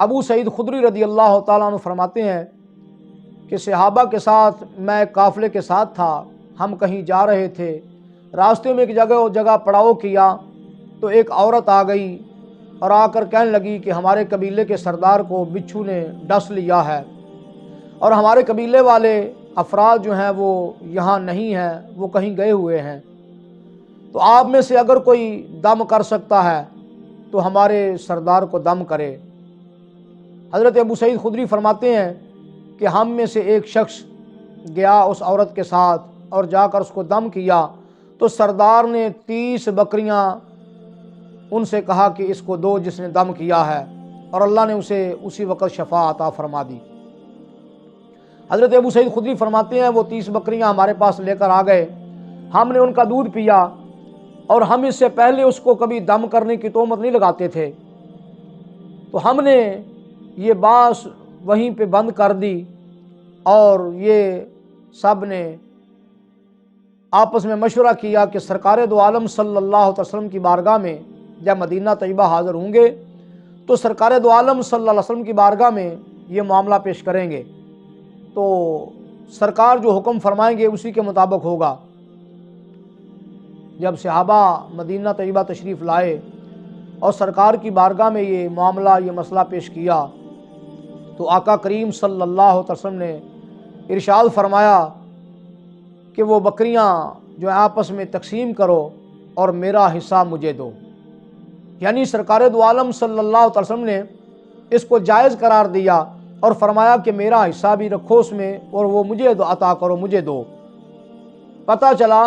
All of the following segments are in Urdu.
ابو سعید خدری رضی اللہ تعالیٰ عنہ فرماتے ہیں کہ صحابہ کے ساتھ میں ایک قافلے کے ساتھ تھا، ہم کہیں جا رہے تھے، راستے میں ایک جگہ پڑاؤ کیا تو ایک عورت آ گئی اور آ کر کہنے لگی کہ ہمارے قبیلے کے سردار کو بچھو نے ڈس لیا ہے اور ہمارے قبیلے والے افراد جو ہیں وہ یہاں نہیں ہیں، وہ کہیں گئے ہوئے ہیں، تو آپ میں سے اگر کوئی دم کر سکتا ہے تو ہمارے سردار کو دم کرے۔ حضرت ابو سعید خدری فرماتے ہیں کہ ہم میں سے ایک شخص گیا اس عورت کے ساتھ اور جا کر اس کو دم کیا تو سردار نے 30 بکریاں ان سے کہا کہ اس کو دو جس نے دم کیا ہے، اور اللہ نے اسے اسی وقت شفا عطا فرما دی۔ حضرت ابو سعید خدری فرماتے ہیں وہ 30 بکریاں ہمارے پاس لے کر آ گئے، ہم نے ان کا دودھ پیا اور ہم اس سے پہلے اس کو کبھی دم کرنے کی تہمت نہیں لگاتے تھے، تو ہم نے یہ بانس وہیں پہ بند کر دی اور یہ سب نے آپس میں مشورہ کیا کہ سرکار دو عالم صلی اللہ علیہ وسلم کی بارگاہ میں جب مدینہ طیبہ حاضر ہوں گے تو سرکار دو عالم صلی اللہ علیہ وسلم کی بارگاہ میں یہ معاملہ پیش کریں گے، تو سرکار جو حکم فرمائیں گے اسی کے مطابق ہوگا۔ جب صحابہ مدینہ طیبہ تشریف لائے اور سرکار کی بارگاہ میں یہ معاملہ یہ مسئلہ پیش کیا تو آقا کریم صلی اللہ علیہ وسلم نے ارشاد فرمایا کہ وہ بکریاں جو آپس میں تقسیم کرو اور میرا حصہ مجھے دو، یعنی سرکار دو عالم صلی اللہ علیہ وسلم نے اس کو جائز قرار دیا اور فرمایا کہ میرا حصہ بھی رکھو اس میں اور وہ مجھے عطا کرو، مجھے دو۔ پتہ چلا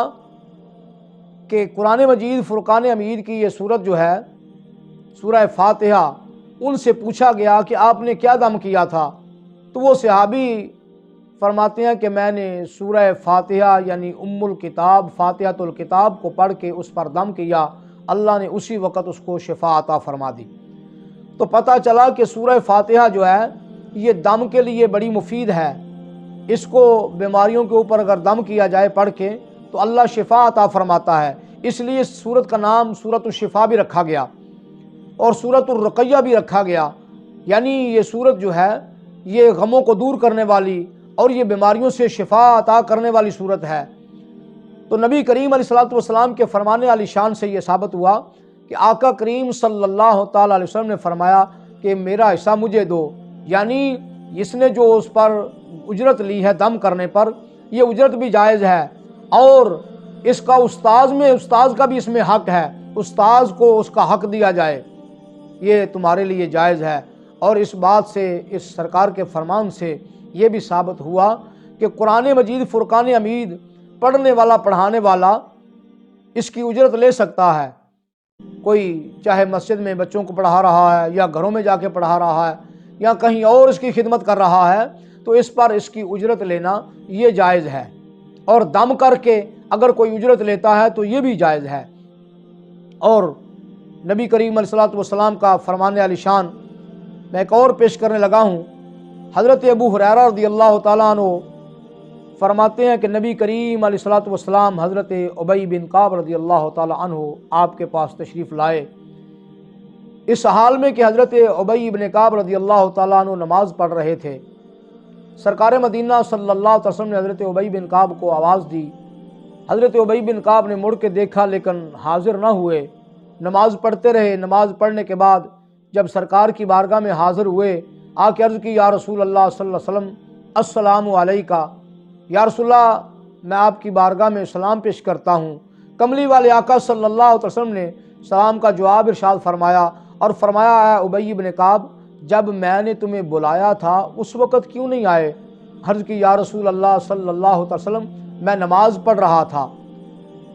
کہ قرآن مجید فرقان حمید کی یہ سورت جو ہے سورہ فاتحہ، ان سے پوچھا گیا کہ آپ نے کیا دم کیا تھا، تو وہ صحابی فرماتے ہیں کہ میں نے سورہ فاتحہ یعنی ام الکتاب فاتحۃ الکتاب کو پڑھ کے اس پر دم کیا، اللہ نے اسی وقت اس کو شفا عطا فرما دی۔ تو پتہ چلا کہ سورہ فاتحہ جو ہے یہ دم کے لیے بڑی مفید ہے، اس کو بیماریوں کے اوپر اگر دم کیا جائے پڑھ کے تو اللہ شفا عطا فرماتا ہے، اس لیے اس سورت کا نام سورۃ الشفا بھی رکھا گیا اور سورۃ الرقیہ بھی رکھا گیا، یعنی یہ سورت جو ہے یہ غموں کو دور کرنے والی اور یہ بیماریوں سے شفا عطا کرنے والی سورت ہے۔ تو نبی کریم علیہ الصلوۃ والسلام کے فرمانے علی شان سے یہ ثابت ہوا کہ آقا کریم صلی اللہ تعالیٰ علیہ وسلم نے فرمایا کہ میرا حصہ مجھے دو، یعنی اس نے جو اس پر اجرت لی ہے دم کرنے پر یہ اجرت بھی جائز ہے، اور اس کا استاذ کا بھی اس میں حق ہے، استاذ کو اس کا حق دیا جائے، یہ تمہارے لیے جائز ہے۔ اور اس بات سے اس سرکار کے فرمان سے یہ بھی ثابت ہوا کہ قرآن مجید فرقان حمید پڑھنے والا پڑھانے والا اس کی اجرت لے سکتا ہے، کوئی چاہے مسجد میں بچوں کو پڑھا رہا ہے یا گھروں میں جا کے پڑھا رہا ہے یا کہیں اور اس کی خدمت کر رہا ہے تو اس پر اس کی اجرت لینا یہ جائز ہے، اور دم کر کے اگر کوئی اجرت لیتا ہے تو یہ بھی جائز ہے۔ اور نبی کریم علیہ الصلوۃ والسلام کا فرمان علی شان میں ایک اور پیش کرنے لگا ہوں۔ حضرت ابو ہریرہ رضی اللہ تعالیٰ عنہ فرماتے ہیں کہ نبی کریم علیہ الصلوۃ والسلام حضرت ابی بن کعب رضی اللہ تعالیٰ عنہ آپ کے پاس تشریف لائے، اس حال میں کہ حضرت ابی بن کعب رضی اللہ تعالیٰ عنہ نماز پڑھ رہے تھے۔ سرکار مدینہ صلی اللہ علیہ وسلم نے حضرت ابی بن کعب کو آواز دی، حضرت ابی بن کعب نے مڑ کے دیکھا لیکن حاضر نہ ہوئے، نماز پڑھتے رہے۔ نماز پڑھنے کے بعد جب سرکار کی بارگاہ میں حاضر ہوئے آ کے عرض کی یا رسول اللہ صلی اللہ علیہ وسلم السلام علیکہ، یا رسول اللہ میں آپ کی بارگاہ میں سلام پیش کرتا ہوں۔ کملی والے آقا صلی اللہ علیہ وسلم نے سلام کا جواب ارشاد فرمایا اور فرمایا اے ابی بن کعب جب میں نے تمہیں بلایا تھا اس وقت کیوں نہیں آئے؟ عرض کی یا رسول اللہ صلی اللہ علیہ وسلم میں نماز پڑھ رہا تھا۔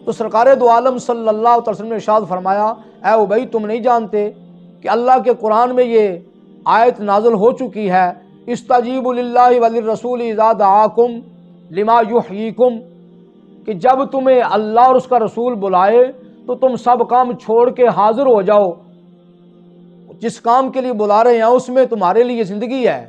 تو سرکار دو عالم صلی اللہ علیہ وسلم نے ارشاد فرمایا اے ابی تم نہیں جانتے کہ اللہ کے قرآن میں یہ آیت نازل ہو چکی ہے استجیبوا للہ وللرسول اذا دعاکم لما یحییکم، کہ جب تمہیں اللہ اور اس کا رسول بلائے تو تم سب کام چھوڑ کے حاضر ہو جاؤ، جس کام کے لیے بلا رہے ہیں اس میں تمہارے لیے زندگی ہے،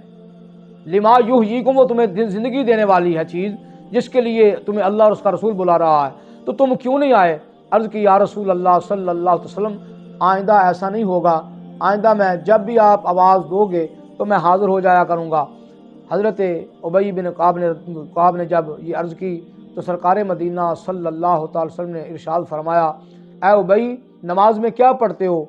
لما یحییکم وہ تمہیں زندگی دینے والی ہے چیز جس کے لیے تمہیں اللہ اور اس کا رسول بلا رہا ہے، تو تم کیوں نہیں آئے؟ عرض کی یا رسول اللہ صلی اللہ علیہ وسلم آئندہ ایسا نہیں ہوگا آئندہ میں جب بھی آپ آواز دو گے تو میں حاضر ہو جایا کروں گا۔ حضرت ابی بن کعب نے جب یہ عرض کی تو سرکار مدینہ صلی اللہ تعالی وسلم نے ارشاد فرمایا، اے ابی نماز میں کیا پڑھتے ہو؟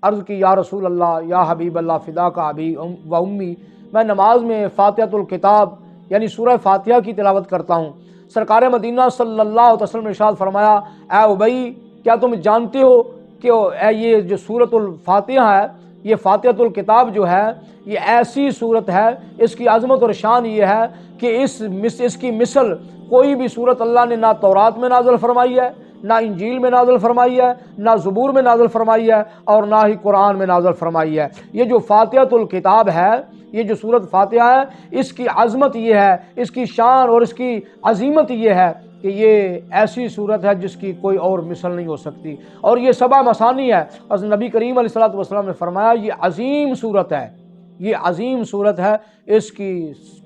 عرض کی یا رسول اللہ یا حبیب اللہ فدا کا ابی و امی، میں نماز میں فاتحۃ الکتاب یعنی سورہ فاتحہ کی تلاوت کرتا ہوں۔ سرکار مدینہ صلی اللہ علیہ وسلم نے ارشاد فرمایا، اے ابی کیا تم جانتے ہو کہ یہ جو سورۃ الفاتحہ ہے، یہ فاتحۃ الکتاب جو ہے یہ ایسی صورت ہے، اس کی عظمت اور شان یہ ہے کہ اس کی مثل کوئی بھی صورت اللہ نے نہ تورات میں نازل فرمائی ہے، نہ انجیل میں نازل فرمائی ہے، نہ زبور میں نازل فرمائی ہے، اور نہ ہی قرآن میں نازل فرمائی ہے۔ یہ جو فاتحۃ الکتاب ہے، یہ جو سورت فاتحہ ہے، اس کی عظمت یہ ہے، اس کی شان اور اس کی عظیمت یہ ہے کہ یہ ایسی صورت ہے جس کی کوئی اور مثل نہیں ہو سکتی، اور یہ سبع مثانی ہے۔ اور نبی کریم علیہ الصلوۃ والسلام نے فرمایا یہ عظیم صورت ہے، یہ عظیم صورت ہے، اس کی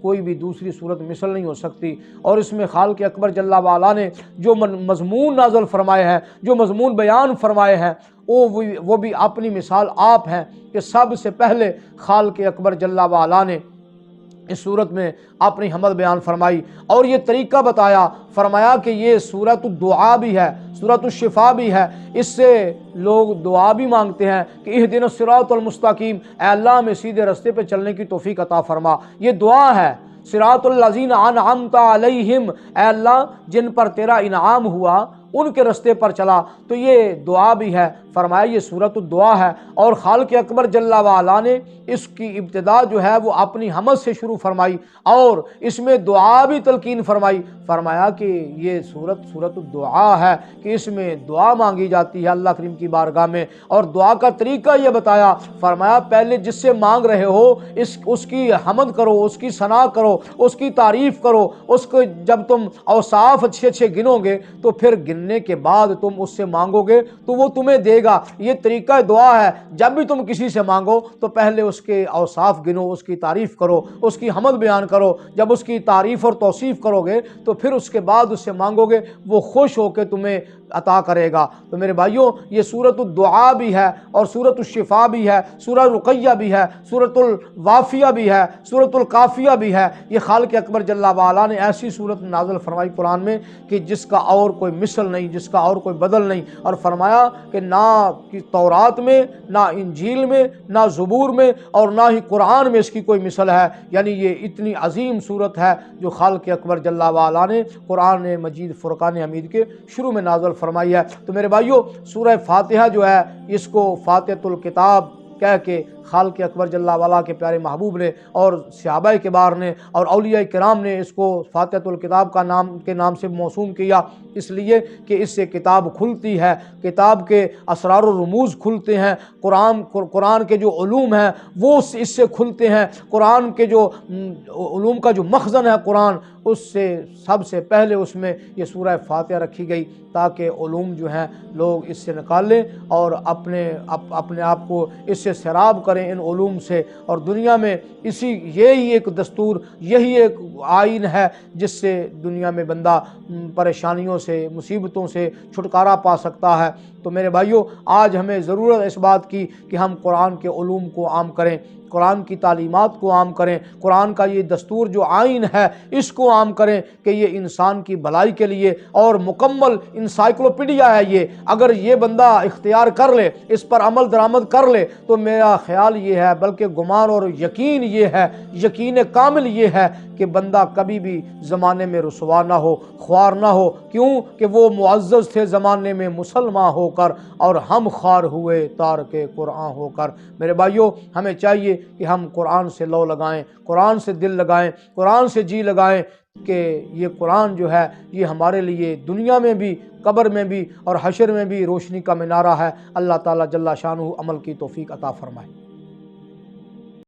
کوئی بھی دوسری صورت مثل نہیں ہو سکتی۔ اور اس میں خالق اکبر جل وعلا نے جو مضمون نازل فرمائے ہیں، جو مضمون بیان فرمائے ہیں، وہ بھی اپنی مثال آپ ہیں کہ سب سے پہلے خالق اکبر جل وعلا نے اس صورت میں اپنی حمد بیان فرمائی اور یہ طریقہ بتایا، فرمایا کہ یہ سورۃ الدعا بھی ہے، سورۃ الشفا بھی ہے۔ اس سے لوگ دعا بھی مانگتے ہیں کہ اہدنا الصراط المستقیم، اے اللہ ہمیں سیدھے راستے پہ چلنے کی توفیق عطا فرما۔ یہ دعا ہے، صراط الذین انعمت علیہم، اے اللہ جن پر تیرا انعام ہوا ان کے رستے پر چلا، تو یہ دعا بھی ہے۔ فرمایا یہ سورۃ الدعا ہے، اور خالق اکبر جل وعلا نے اس کی ابتدا جو ہے وہ اپنی حمد سے شروع فرمائی، اور اس میں دعا بھی تلقین فرمائی۔ فرمایا کہ یہ سورۃ الدعا ہے کہ اس میں دعا مانگی جاتی ہے اللہ کریم کی بارگاہ میں، اور دعا کا طریقہ یہ بتایا۔ فرمایا پہلے جس سے مانگ رہے ہو اس کی حمد کرو، اس کی ثنا کرو، اس کی تعریف کرو، اس کو جب تم اوصاف اچھے اچھے گنو گے تو پھر گننے کے بعد تم اس سے مانگو گے تو وہ تمہیں دے گا۔ یہ طریقہ دعا ہے، جب بھی تم کسی سے مانگو تو پہلے اس کے اوصاف گنو، اس کی تعریف کرو، اس کی حمد بیان کرو۔ جب اس کی تعریف اور توصیف کرو گے تو پھر اس کے بعد اس سے مانگو گے، وہ خوش ہو کے تمہیں عطا کرے گا۔ تو میرے بھائیوں یہ سورۃ الدعا بھی ہے، اور سورۃ الشفا بھی ہے، سورہ رقیہ بھی ہے، سورۃ الوافیہ بھی ہے، سورۃ الکافیہ بھی ہے۔ یہ خالق اکبر جل وعلا نے ایسی سورت نازل فرمائی قرآن میں کہ جس کا اور کوئی مثل نہیں، جس کا اور کوئی بدل نہیں، اور فرمایا کہ نہ تورات میں، نہ انجیل میں، نہ زبور میں، اور نہ ہی قرآن میں اس کی کوئی مثل ہے۔ یعنی یہ اتنی عظیم صورت ہے جو خالق اکبر جل وعلا نے قرآن مجید فرقان حمید کے شروع میں نازل فرمائی ہے۔ تو میرے بھائیوں سورہ فاتحہ جو ہے اس کو فاتحۃ الکتاب کہہ کے خالق اکبر جل وعلا کے پیارے محبوب نے اور صحابہ کبار نے اور اولیاء کرام نے اس کو فاتحۃ الکتاب کے نام سے موسوم کیا، اس لیے کہ اس سے کتاب کھلتی ہے، کتاب کے اسرار و رموز کھلتے ہیں، قرآن کے جو علوم ہیں وہ اس سے کھلتے ہیں، قرآن کے جو علوم کا جو مخزن ہے قرآن، اس سے سب سے پہلے اس میں یہ سورہ فاتحہ رکھی گئی تاکہ علوم جو ہیں لوگ اس سے نکال لیں اور اپنے آپ کو اس سے سیراب کریں ان علوم سے، اور دنیا میں یہی ایک دستور، یہی ایک آئین ہے جس سے دنیا میں بندہ پریشانیوں سے، مصیبتوں سے چھٹکارا پا سکتا ہے۔ تو میرے بھائیوں آج ہمیں ضرورت ہے اس بات کی کہ ہم قرآن کے علوم کو عام کریں، قرآن کی تعلیمات کو عام کریں، قرآن کا یہ دستور جو آئین ہے اس کو عام کریں کہ یہ انسان کی بھلائی کے لیے اور مکمل انسائکلوپیڈیا ہے۔ یہ اگر یہ بندہ اختیار کر لے، اس پر عمل درآمد کر لے، تو میرا خیال یہ ہے، بلکہ گمان اور یقین یہ ہے، یقین کامل یہ ہے کہ بندہ کبھی بھی زمانے میں رسوا نہ ہو، خوار نہ ہو۔ کیوں کہ وہ معزز تھے زمانے میں مسلمان ہو کر، اور ہم خوار ہوئے تارک قرآن ہو کر۔ میرے بھائیوں ہمیں چاہیے کہ ہم قرآن سے لو لگائیں، قرآن سے دل لگائیں، قرآن سے جی لگائیں کہ یہ قرآن جو ہے یہ ہمارے لیے دنیا میں بھی، قبر میں بھی اور حشر میں بھی روشنی کا مینارہ ہے۔ اللہ تعالیٰ جل شانہ عمل کی توفیق عطا فرمائے۔